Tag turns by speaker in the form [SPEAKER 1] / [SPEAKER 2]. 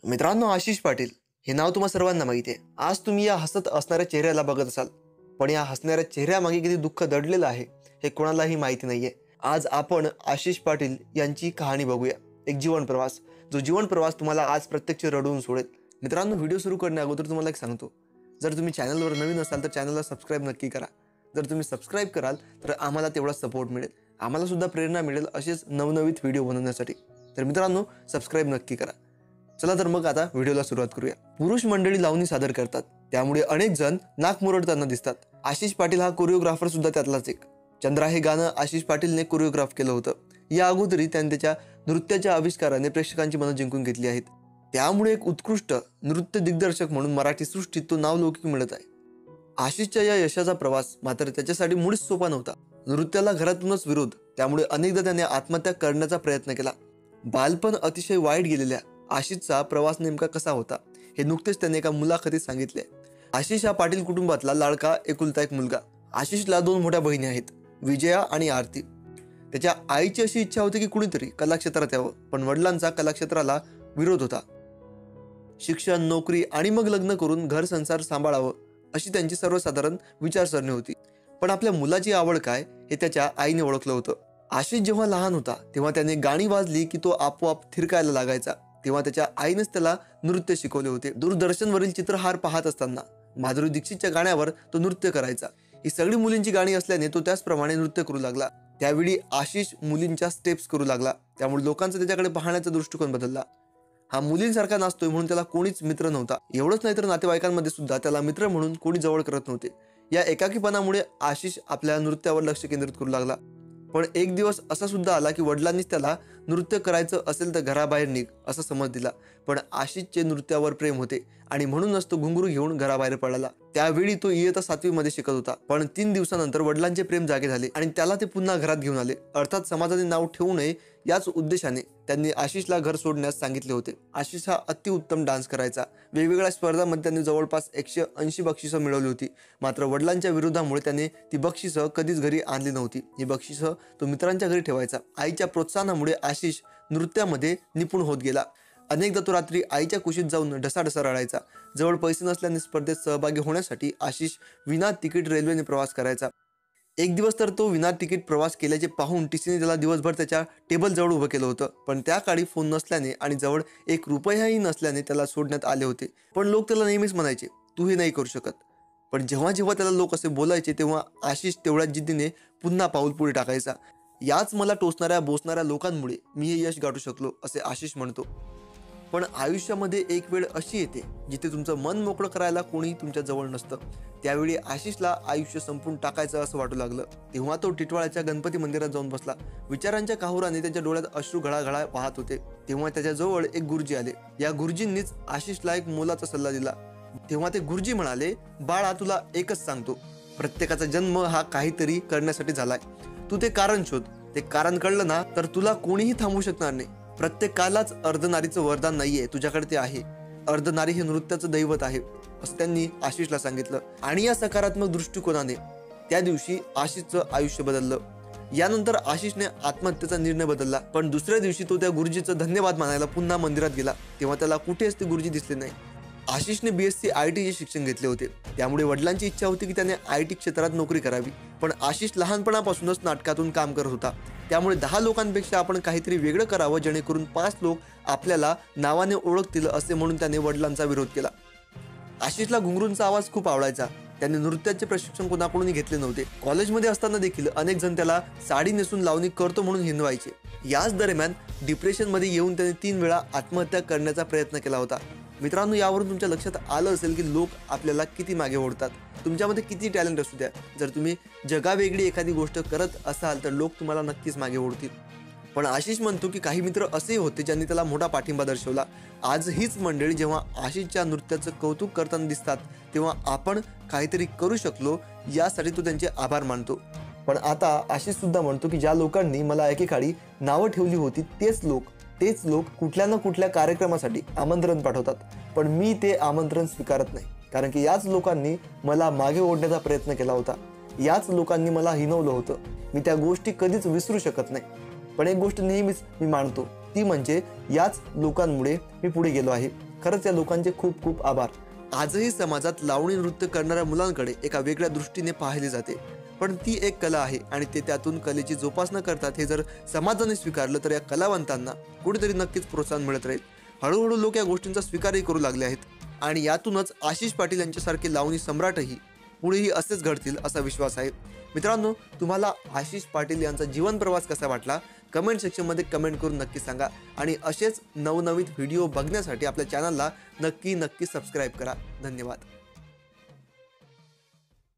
[SPEAKER 1] मित्रांनो, आशिष पाटील हे नाव तुम्हा सर्वांना माहिती आहे। आज तुम्ही या हसत असणाऱ्या चेहऱ्याला बघत असाल, पण या हसणाऱ्या चेहऱ्यामागे किती दुःख दडलेलं आहे हे कोणालाही माहिती नाहीये। आज आपण आशिष पाटील यांची कहाणी बघूया, एक जीवन प्रवास, जो जीवन प्रवास तुम्हाला आज प्रत्यक्ष रडवून सोडेल। मित्रांनो, व्हिडिओ सुरू करण्या अगोदर तुम्हाला एक सांगतो, जर तुम्ही चॅनलवर नवीन असाल तर चॅनलला सबस्क्राइब नक्की करा। जर तुम्ही सबस्क्राइब कराल तर आम्हाला तेवढा सपोर्ट मिळेल, आम्हाला सुद्धा प्रेरणा मिळेल असेच नवनवीन व्हिडिओ बनवण्यासाठी। तर मित्रांनो, सबस्क्राइब नक्की करा। चला तर मग आता व्हिडिओला सुरुवात करूया। पुरुष मंडळी लावणी सादर करतात, त्यामुळे अनेक जण नाक मुरडताना दिसतात। आशिष पाटील हा कोरिओग्राफर सुद्धा त्यातलाच एक। चंद्रा हे गाणं आशिष पाटीलने कोरिओग्राफ केलं होतं। या अगोदरी त्यांनी त्याच्या नृत्याच्या आविष्काराने प्रेक्षकांची मनं जिंकून घेतली आहेत, त्यामुळे एक उत्कृष्ट नृत्य दिग्दर्शक म्हणून मराठी सृष्टीत तो नावलौकिक मिळत आहे। आशिषच्या या यशाचा प्रवास मात्र त्याच्यासाठी मुळीच सोपा नव्हता। नृत्याला घरातूनच विरोध, त्यामुळे अनेकदा त्याने आत्महत्या करण्याचा प्रयत्न केला। बालपण अतिशय वाईट गेलेल्या आशिषचा प्रवास नेमका कसा होता हे नुकतेच त्याने एका मुलाखतीत सांगितले। आशिष हा पाटील कुटुंबातला लाडका एकुलता एक मुलगा। आशिषला 2 मोठ्या बहिणी आहेत, विजया आणि आरती। त्याच्या आईची अशी इच्छा होती की कुणीतरी कलाक्षेत्रात यावं, पण वडिलांचा कलाक्षेत्राला विरोध होता। शिक्षण, नोकरी आणि मग लग्न करून घर संसार सांभाळावं अशी त्यांची सर्वसाधारण विचारसरणी होती। पण आपल्या मुलाची आवड काय हे त्याच्या आईने ओळखलं होतं। आशिष जेव्हा लहान होता तेव्हा त्याने गाणी वाजली की तो आपोआप थिरकायला लागायचा। तेव्हा त्याच्या आईनेच त्याला नृत्य शिकवले होते। दूरदर्शनवरील चित्रहार पाहत असताना माधुरी दीक्षितच्या गाण्यावर तो नृत्य करायचा। ही सगळी मुलींची गाणी असल्याने तो त्याचप्रमाणे नृत्य करू लागला। त्यावेळी आशिष मुलींच्या स्टेप्स करू लागला, त्यामुळे लोकांचा त्याच्याकडे पाहण्याचा दृष्टिकोन बदलला। हा मुलींसारखा नाचतोय म्हणून त्याला कोणीच मित्र नव्हता। एवढंच नाही तर नातेवाईकांमध्ये सुद्धा त्याला मित्र म्हणून कोणी जवळ करत नव्हते। या एकाकीपणामुळे आशिष आपल्या नृत्यावर लक्ष केंद्रित करू लागला। पण एक दिवस असा सुद्धा आला की वडिलांनीच त्याला नृत्य करायचं असेल तर घराबाहेर निघ असा समज दिला। पण आशिषचे नृत्यावर प्रेम होते आणि म्हणूनच तो घुंगरू घेऊन घराबाहेर पडला। त्यावेळी तो इयत्ता 7वी मध्ये शिकत होता। पण 3 दिवसानंतर वडिलांचे प्रेम जागे झाले आणि त्याला ते पुन्हा घरात घेऊन आले। अर्थात समाजाने नाव ठेवू नये याच उद्देशाने त्यांनी आशिषला घर सोडण्यास सांगितले होते। आशिष हा अतिउत्तम डान्स करायचा। वेगवेगळ्या स्पर्धांमध्ये त्यांनी जवळपास 180 बक्षिसं मिळवली होती। मात्र वडिलांच्या विरोधामुळे त्याने ती बक्षिसं कधीच घरी आणली नव्हती। ही बक्षिसं तो मित्रांच्या घरी ठेवायचा। आईच्या प्रोत्साहनामुळे आशिष नृत्यामध्ये निपुण होत गेला। अनेकदा तो रात्री आईच्या कुशीत जाऊन ढसाढसा रडायचा। जवळ पैसे नसल्याने स्पर्धेत सहभागी होण्यासाठी आशिष विना तिकीट रेल्वेने प्रवास करायचा। एक दिवस तर तो विना तिकीट प्रवास केल्याचे पाहून टीसीने त्याला दिवसभर त्याच्या टेबल जवळ उभं केलं होतं। पण त्या काळी फोन नसल्याने आणि जवळ 1 रुपयाही नसल्याने त्याला सोडण्यात आले होते। पण लोक त्याला नेहमीच म्हणायचे, तू हे नाही करू शकत। पण जेव्हा जेव्हा त्याला लोक असे बोलायचे तेव्हा आशिष तेवढ्याच जिद्दीने पुन्हा पाऊल पुढे टाकायचा। याच मला टोचणाऱ्या बोसणाऱ्या लोकांमुळे मी हे यश गाठू शकलो असे आशिष म्हणतो। पण आयुष्यामध्ये एक वेळ अशी येते जिथे तुमचं मन मोकळं करायला कोणी तुमच्या जवळ नसतं। त्यावेळी आशिषला आयुष्य संपून टाकायचं असं वाटू लागलं। तेव्हा तो टिटवाळ्याच्या गणपती मंदिरात जाऊन बसला। विचारांच्या काहुराने त्याच्या डोळ्यात अश्रू घळाघळा वाहत होते। तेव्हा त्याच्याजवळ एक गुरुजी आले। या गुरुजींनीच आशिषला एक मोलाचा सल्ला दिला। तेव्हा ते गुरुजी म्हणाले, बाळा, तुला एकच सांगतो, प्रत्येकाचा जन्म हा काहीतरी करण्यासाठी झालाय। तू ते कारण शोध। ते कारण कळलं ना तर तुला कोणीही थांबवू शकणार नाही। प्रत्येकालाच अर्धनारीचं वरदान नाहीये, तुझ्याकडे ते आहे। अर्धनारी हे नृत्याचं दैवत आहे असं त्यांनी आशिषला सांगितलं। आणि या सकारात्मक दृष्टिकोनाने त्या दिवशी आशिषचं आयुष्य बदललं। यानंतर आशिषने आत्महत्येचा निर्णय बदलला। पण दुसऱ्या दिवशी तो त्या गुरुजीचं धन्यवाद मानायला पुन्हा मंदिरात गेला, तेव्हा त्याला कुठेच ते गुरुजी दिसले नाही। आशिषने BSc IT चे शिक्षण घेतले होते, त्यामुळे वडिलांची इच्छा होती की त्याने IT क्षेत्रात नोकरी करावी। पण आशिष लहानपणापासूनच नाटकातून काम करत होता, त्यामुळे 10 लोकांपेक्षा आपण काहीतरी वेगळं करावं जेणेकरून 5 लोक आपल्याला नावाने ओळखतील असे म्हणून त्याने वडिलांचा विरोध केला। आशिषला घुंगरूंचा आवाज खूप आवडायचा। त्याने नृत्याचे प्रशिक्षण कोणाकडूनही घेतले नव्हते। कॉलेजमध्ये असताना देखील अनेक जण त्याला साडी नेसून लावणी करतो म्हणून हिंदवायचे। याच दरम्यान डिप्रेशनमध्ये येऊन त्याने 3 वेळा आत्महत्या करण्याचा प्रयत्न केला होता। मित्रांनो, यावरून तुमच्या लक्षात आलं असेल की लोक आपल्याला किती मागे ओढतात। तुमच्यामध्ये किती टॅलेंट असू द्या, जर तुम्ही जगावेगळी एखादी गोष्ट करत असाल तर लोक तुम्हाला नक्कीच मागे ओढतील। पण आशिष म्हणतो की काही मित्र असेही होते ज्यांनी त्याला मोठा पाठिंबा दर्शवला। आज हीच मंडळी जेव्हा आशिषच्या नृत्याचं कौतुक करताना दिसतात तेव्हा आपण काहीतरी करू शकलो यासाठी तो त्यांचे आभार मानतो। पण आता आशिष सुद्धा म्हणतो की ज्या लोकांनी मला एकेकाळी नावं ठेवली होती तेच लोक कुठल्या ना कुठल्या कार्यक्रमासाठी आमंत्रण पाठवतात, पण मी ते आमंत्रण स्वीकारत नाही। कारण की याच लोकांनी मला मागे ओढण्याचा प्रयत्न केला होता, याच लोकांनी मला हिणवलं होतं। मी त्या गोष्टी कधीच विसरू शकत नाही। पण एक गोष्ट नेहमीच मी मानतो, ती म्हणजे याच लोकांमुळे मी पुढे गेलो आहे। खरंच या लोकांचे खूप खूप आभार. आजही समाजात लावणी नृत्य करणाऱ्या मुलांकडे एका वेगळ्या दृष्टीने पाहिले जाते, पण ती एक कला आहे आणि ते त्यातून कलेची जोपासना करतात. हे जर समाजाने स्वीकारलं तर या कलावंतांना कुठेतरी नक्कीच प्रोत्साहन मिळत राहील. हळूहळू लोक या गोष्टींचा स्वीकारही करू लागले आहेत आणि यातूनच आशिष पाटील यांच्यासारखे लावणी सम्राटही पुढेही असेच घडतील असा विश्वास आहे. मित्रांनो, तुम्हाला आशिष पाटील यांचा जीवन प्रवास कसा वाटला कमेंट सेक्शनमध्ये कमेंट करून नक्की सांगा आणि असेच नवनवीन व्हिडिओ बघण्यासाठी आपल्या चॅनलला नक्की सबस्क्राईब करा. धन्यवाद.